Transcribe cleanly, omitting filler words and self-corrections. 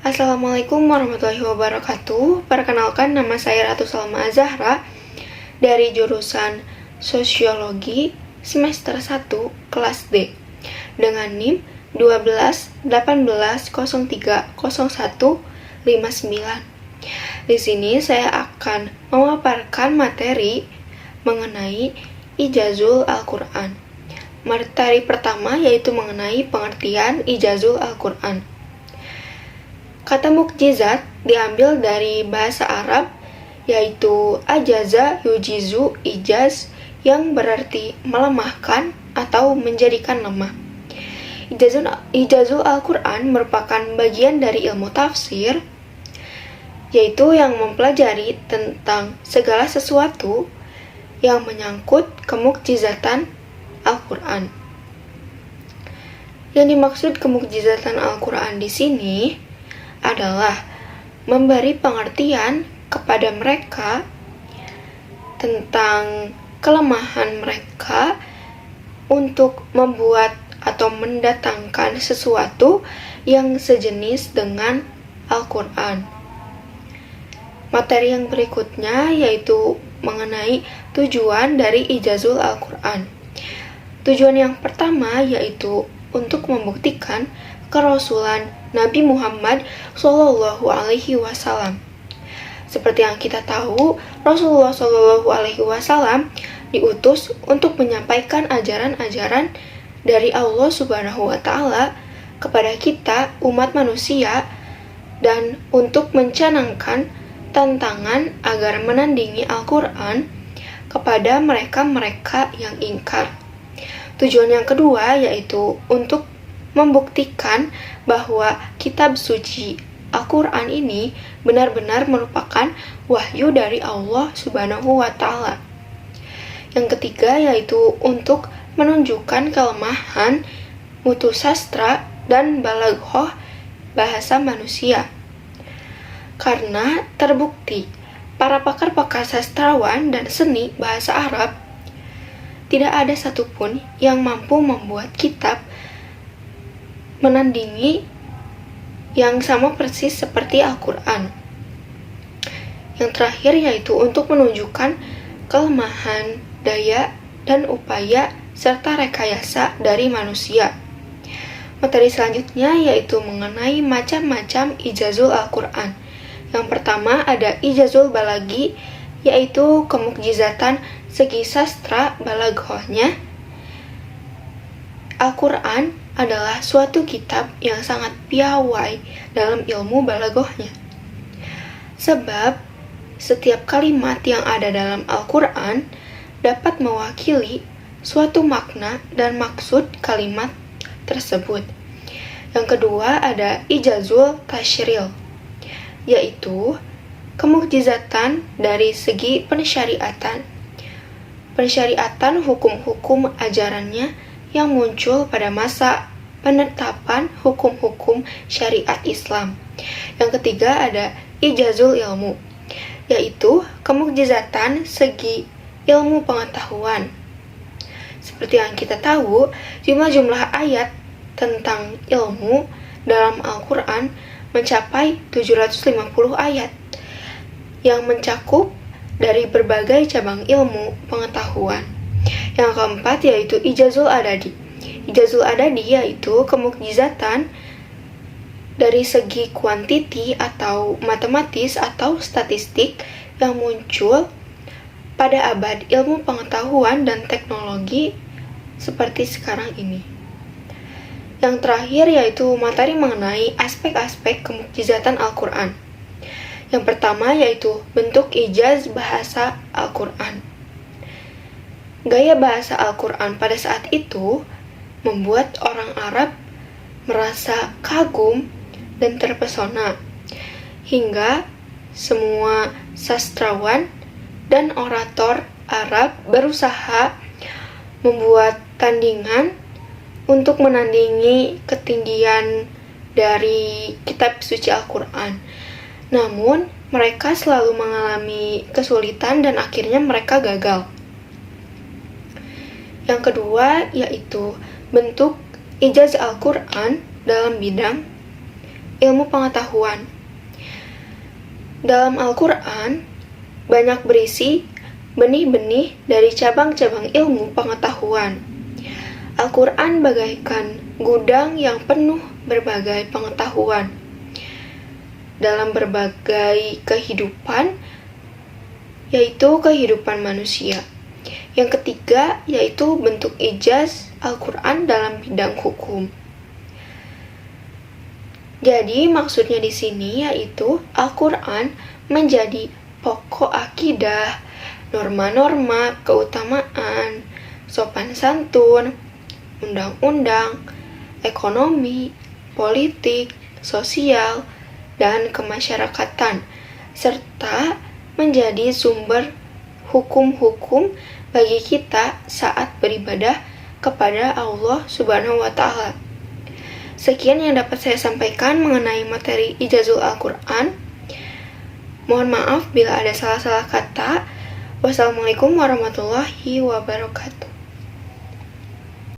Assalamualaikum warahmatullahi wabarakatuh. Perkenalkan, nama saya Ratu Salma Zahra dari jurusan Sosiologi semester 1 kelas D dengan NIM 12 18 03 01 59. Di sini saya akan memaparkan materi mengenai Ijazul Al-Quran. Materi pertama yaitu mengenai pengertian Ijazul Al-Quran. Kata mukjizat diambil dari bahasa Arab, yaitu ajaza yujizu ijaz, yang berarti melemahkan atau menjadikan lemah. Ijazul Al-Quran merupakan bagian dari ilmu tafsir, yaitu yang mempelajari tentang segala sesuatu yang menyangkut kemukjizatan Al-Quran. Yang dimaksud kemukjizatan Al-Quran di sini adalah memberi pengertian kepada mereka tentang kelemahan mereka untuk membuat atau mendatangkan sesuatu yang sejenis dengan Al-Quran. Materi yang berikutnya yaitu mengenai tujuan dari Ijazul Al-Quran. Tujuan yang pertama yaitu untuk membuktikan kerasulan Nabi Muhammad Shallallahu Alaihi Wasallam. Seperti yang kita tahu, Rasulullah Shallallahu Alaihi Wasallam diutus untuk menyampaikan ajaran-ajaran dari Allah Subhanahu Wa Taala kepada kita umat manusia dan untuk mencanangkan tantangan agar menandingi Al-Quran kepada mereka-mereka yang ingkar. Tujuan yang kedua yaitu untuk membuktikan bahwa kitab suci Al-Quran ini benar-benar merupakan wahyu dari Allah Subhanahu wa Ta'ala. Yang ketiga yaitu untuk menunjukkan kelemahan mutu sastra dan balaghah bahasa manusia. Karena terbukti para pakar-pakar sastrawan dan seni bahasa Arab tidak ada satupun yang mampu membuat kitab menandingi yang sama persis seperti Al-Quran. Yang terakhir yaitu untuk menunjukkan kelemahan, daya, dan upaya serta rekayasa dari manusia. Materi selanjutnya yaitu mengenai macam-macam Ijazul Al-Quran. Yang pertama ada Ijazul Balagi, yaitu kemukjizatan segi sastra balaghahnya. Al-Quran adalah suatu kitab yang sangat piawai dalam ilmu balaghahnya. Sebab setiap kalimat yang ada dalam Al-Quran dapat mewakili suatu makna dan maksud kalimat tersebut. Yang kedua ada Ijazul Tasyril, yaitu kemukjizatan dari segi pensyariatan hukum-hukum ajarannya yang muncul pada masa penetapan hukum-hukum syariat Islam. Yang ketiga ada Ijazul Ilmu, yaitu kemukjizatan segi ilmu pengetahuan. Seperti yang kita tahu, jumlah ayat tentang ilmu dalam Al-Quran mencapai 750 ayat yang mencakup dari berbagai cabang ilmu pengetahuan. Yang keempat yaitu Ijazul Adadi. Ijazul Adadi yaitu kemukjizatan dari segi kuantiti atau matematis atau statistik yang muncul pada abad ilmu pengetahuan dan teknologi seperti sekarang ini. Yang terakhir yaitu materi mengenai aspek-aspek kemukjizatan Al-Quran. Yang pertama yaitu bentuk ijaz bahasa Al-Quran. Gaya bahasa Al-Quran pada saat itu membuat orang Arab merasa kagum dan terpesona, hingga semua sastrawan dan orator Arab berusaha membuat tandingan untuk menandingi ketinggian dari kitab suci Al-Quran. Namun, mereka selalu mengalami kesulitan dan akhirnya mereka gagal. Yang kedua yaitu bentuk ijaz Al-Quran dalam bidang ilmu pengetahuan. Dalam Al-Quran, banyak berisi benih-benih dari cabang-cabang ilmu pengetahuan. Al-Quran bagaikan gudang yang penuh berbagai pengetahuan dalam berbagai kehidupan, yaitu kehidupan manusia. Yang ketiga, yaitu bentuk ijaz Al-Quran dalam bidang hukum. Jadi maksudnya di sini yaitu Al-Quran menjadi pokok akidah, norma-norma, keutamaan, sopan santun, undang-undang, ekonomi, politik, sosial, dan kemasyarakatan, serta menjadi sumber hukum-hukum bagi kita saat beribadah kepada Allah Subhanahu wa Ta'ala. Sekian yang dapat saya sampaikan mengenai materi Ijazul Al-Quran. Mohon maaf bila ada salah-salah kata. Wassalamualaikum warahmatullahi wabarakatuh.